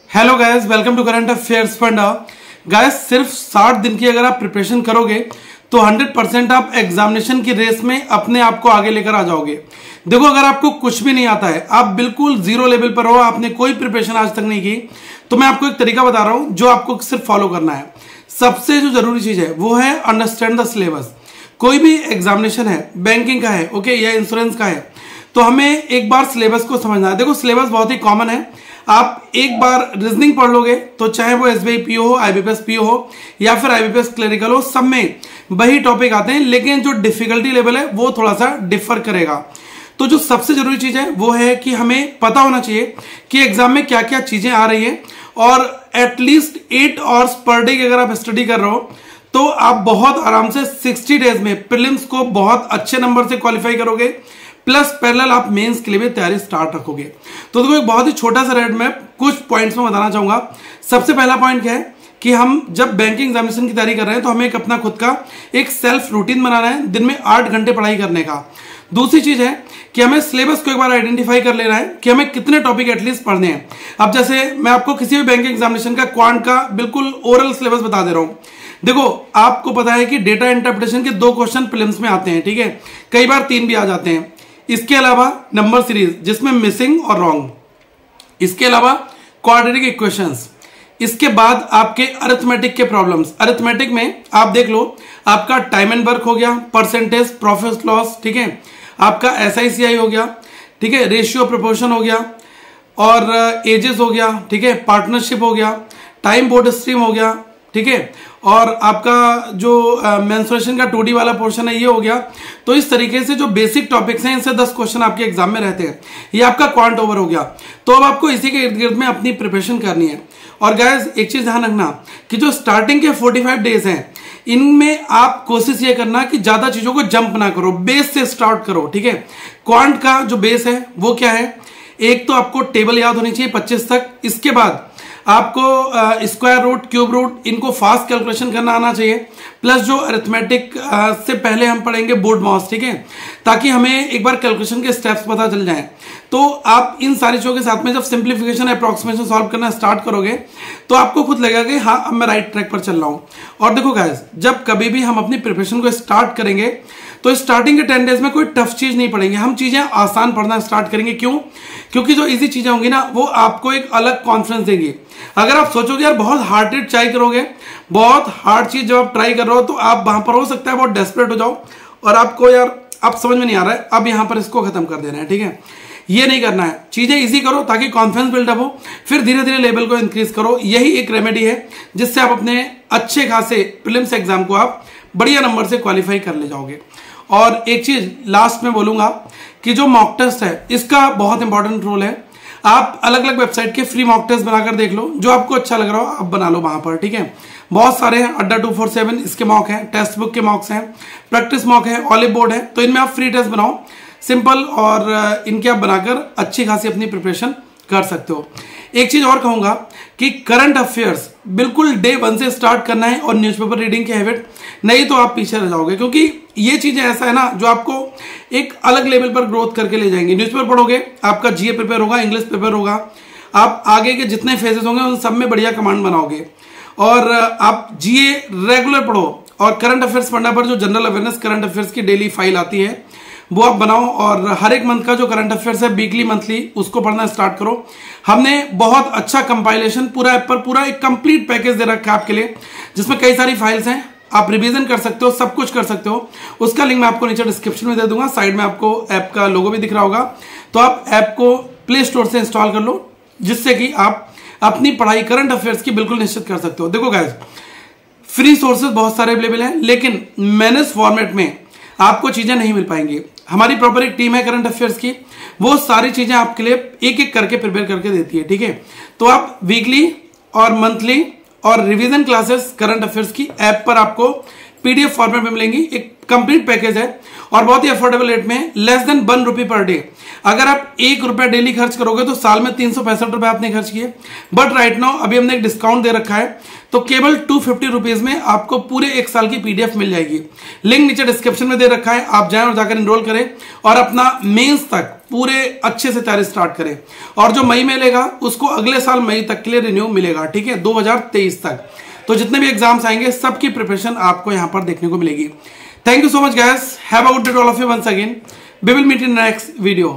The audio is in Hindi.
Hello guys, welcome to current affairs Funda. Guys, सिर्फ 60 दिन की अगर आप प्रिपरेशन करोगे तो 100% आप एग्जामिनेशन की रेस में अपने आप को आगे लेकर आ जाओगे। देखो, अगर आपको कुछ भी नहीं आता है, आप बिल्कुल जीरो लेवल पर हो, आपने कोई प्रिपरेशन आज तक नहीं की, तो मैं आपको एक तरीका बता रहा हूं जो आपको सिर्फ फॉलो करना है। सबसे जो जरूरी चीज है वो है अंडरस्टैंड द सिलेबस। कोई भी एग्जामिनेशन है, बैंकिंग का है, ओके, या इंश्योरेंस का है, तो हमें एक बार सिलेबस को समझना है। देखो, सिलेबस बहुत ही कॉमन है। आप एक बार रीजनिंग पढ़ लोगे तो चाहे वो एसबीआई पीओ हो, आईबीपीएस पीओ हो या फिर आईबीपीएस क्लरिकल हो, सब में वही टॉपिक आते हैं, लेकिन जो डिफिकल्टी लेवल है वो थोड़ा सा डिफर करेगा। तो जो सबसे जरूरी चीज है वो है कि हमें पता होना चाहिए कि एग्जाम में क्या क्या चीजें आ रही है, और एटलीस्ट 8 आवर्स पर डे की अगर आप स्टडी कर रहे हो तो आप बहुत आराम से 60 डेज में प्रीलिम्स को बहुत अच्छे नंबर से क्वालिफाई करोगे, प्लस पैरेलल आप मेंस के लिए भी तैयारी स्टार्ट रखोगे। तो देखो, एक बहुत ही छोटा सा रेड मैप कुछ पॉइंट्स में बताना चाहूंगा। सबसे पहला पॉइंट क्या है कि हम जब बैंकिंग एग्जामिनेशन की तैयारी कर रहे हैं तो हमें एक अपना खुद का एक सेल्फ रूटीन बनाना है, दिन में 8 घंटे पढ़ाई करने का। दूसरी चीज है कि हमें सिलेबस को एक बार आइडेंटिफाई कर लेना है कि हमें कितने टॉपिक एटलीस्ट पढ़ने हैं। अब जैसे मैं आपको किसी भी बैंकिंग एग्जामिनेशन का क्वांट का बिल्कुल ओरल सिलेबस बता दे रहा हूं। देखो, आपको पता है कि डेटा इंटरप्रिटेशन के 2 क्वेश्चन प्रीलिम्स में आते हैं, ठीक है, कई बार 3 भी आ जाते हैं। इसके अलावा नंबर सीरीज जिसमें मिसिंग और रॉन्ग, इसके अलावा क्वाड्रेटिक इक्वेशंस, इसके बाद आपके अरिथमेटिक के प्रॉब्लम्स। अरिथमेटिक में आप देख लो, आपका टाइम एंड वर्क हो गया, परसेंटेज, प्रॉफिट लॉस, ठीक है, आपका एसआईसीआई हो गया, ठीक है, रेशियो प्रोपोर्शन हो गया, और एजेस हो गया, ठीक है, पार्टनरशिप हो गया, टाइम बोर्ड स्ट्रीम हो गया, ठीक है, और आपका जो मेंसुरेशन का 2D वाला पोर्शन है ये हो गया। तो इस तरीके से जो बेसिक टॉपिक्स हैं, इनसे 10 क्वेश्चन आपके एग्जाम में रहते हैं। ये आपका क्वांट ओवर हो गया। तो अब आपको इसी के इर्द गिर्द में अपनी प्रिपरेशन करनी है। और गाइस, एक चीज ध्यान रखना कि जो स्टार्टिंग के 45 डेज हैं, इनमें आप कोशिश ये करना कि ज्यादा चीजों को जंप ना करो, बेस से स्टार्ट करो, ठीक है। क्वांट का जो बेस है वो क्या है, एक तो आपको टेबल याद होनी चाहिए 25 तक। इसके बाद आपको स्क्वायर रूट, क्यूब रूट, इनको फास्ट कैलकुलेशन करना आना चाहिए, प्लस जो अरिथमेटिक से पहले हम पढ़ेंगे बोर्ड मास, ठीक है, ताकि हमें एक बार कैलकुलेशन के स्टेप्स पता चल जाएं। तो आप इन सारी चीजों के साथ में जब सिंप्लीफिकेशन, अप्रोक्सीमेशन सॉल्व करना स्टार्ट करोगे तो आपको खुद लगेगा कि हाँ, अब मैं राइट ट्रैक पर चल रहा हूं। और देखो गाइस, जब कभी भी हम अपनी प्रिपरेशन को स्टार्ट करेंगे तो स्टार्टिंग के 10 डेज में कोई टफ चीज नहीं पढ़ेंगे, हम चीजें आसान पढ़ना स्टार्ट करेंगे। क्यों? क्योंकि जो इजी चीजें होंगी ना, वो आपको एक अलग कॉन्फिडेंस देंगी। अगर आप सोचोगे यार बहुत हार्ड ट्राई करोगे, बहुत हार्ड चीज जब आप ट्राई कर रहे हो, तो आप वहां पर हो सकता है बहुत डेस्परेट हो जाओ और आपको यार अब समझ में नहीं आ रहा है, अब यहां पर इसको खत्म कर देना है, ठीक है। ये नहीं करना है, चीजें इजी करो ताकि कॉन्फिडेंस बिल्डअप हो, फिर धीरे धीरे लेवल को इंक्रीज करो। यही एक रेमेडी है जिससे आप अपने अच्छे खासे प्रीलिम्स एग्जाम को आप बढ़िया नंबर से क्वालिफाई कर ले जाओगे। और एक चीज लास्ट में बोलूंगा कि जो मॉक टेस्ट है, इसका बहुत इंपॉर्टेंट रोल है। आप अलग अलग वेबसाइट के फ्री मॉक टेस्ट बनाकर देख लो, जो आपको अच्छा लग रहा हो आप बना लो वहां पर, ठीक है। बहुत सारे हैं, अड्डा 247 इसके मॉक हैं, टेक्स्ट बुक के मॉक्स हैं, प्रैक्टिस मॉक है, ऑलिव बोर्ड है। तो इनमें आप फ्री टेस्ट बनाओ सिंपल, और इनके आप बनाकर अच्छी खासी अपनी प्रिपरेशन कर सकते हो। एक चीज और कहूंगा कि करंट अफेयर्स बिल्कुल डे 1 से स्टार्ट करना है, और न्यूज़पेपर रीडिंग की हैबिट, नहीं तो आप पीछे रह जाओगे। क्योंकि ये चीजें ऐसा है ना जो आपको एक अलग लेवल पर ग्रोथ करके ले जाएंगे। न्यूज़पेपर पढ़ोगे, आपका जीए प्रिपेयर होगा, इंग्लिश प्रिपेयर होगा, आप आगे के जितने फेजेस होंगे उन सब में बढ़िया कमांड बनाओगे। और आप जीए रेगुलर पढ़ो, और करंट अफेयर्स पढ़ने पर जो जनरल अवेयरनेस करंट अफेयर्स की डेली फाइल आती है वो आप बनाओ, और हर एक मंथ का जो करंट अफेयर्स है वीकली मंथली उसको पढ़ना स्टार्ट करो। हमने बहुत अच्छा कंपाइलेशन पूरा ऐप पर पूरा एक कंप्लीट पैकेज दे रखा है आपके लिए, जिसमें कई सारी फाइल्स हैं, आप रिवीजन कर सकते हो, सब कुछ कर सकते हो। उसका लिंक मैं आपको नीचे डिस्क्रिप्शन में दे दूंगा, साइड में आपको ऐप का लोगो भी दिख रहा होगा। तो आप ऐप को प्ले स्टोर से इंस्टॉल कर लो, जिससे कि आप अपनी पढ़ाई करंट अफेयर्स की बिल्कुल निश्चित कर सकते हो। देखो गाइस, फ्री सोर्सेज बहुत सारे अवेलेबल हैं, लेकिन मैनेज फॉर्मेट में आपको चीजें नहीं मिल पाएंगी। हमारी प्रॉपर एक टीम है करंट अफेयर्स की, वो सारी चीजें आपके लिए एक एक करके प्रिपेयर करके देती है, ठीक है। तो आप वीकली और मंथली और रिवीजन क्लासेस करंट अफेयर्स की ऐप पर आपको PDF फॉर्मेट में मिलेंगी। एक कंप्लीट पैकेज है और बहुत ही अफोर्डेबल रेट में, लेस देन 1 रुपी पर डे। अगर आप 1 रुपया डेली खर्च करोगे तो साल में 365 रुपए आपने खर्च किए। बट राइट नाउ अभी हमने एक डिस्काउंट दे रखा है, तो केवल 250 रुपीज में आपको पूरे 1 साल की PDF मिल जाएगी। लिंक नीचे डिस्क्रिप्शन में दे रखा है, आप जाएं और जाकर एनरोल करें और अपना मेंस तक पूरे अच्छे से तैयारी स्टार्ट करें। और जो मई में लेगा उसको अगले साल मई तक के लिए रिन्यू मिलेगा, ठीक है, 2023 तक। तो जितने भी एग्जाम्स आएंगे सबकी प्रिपरेशन आपको यहां पर देखने को मिलेगी। Thank you so much guys, have a good day to all of you once again. We will meet in next video.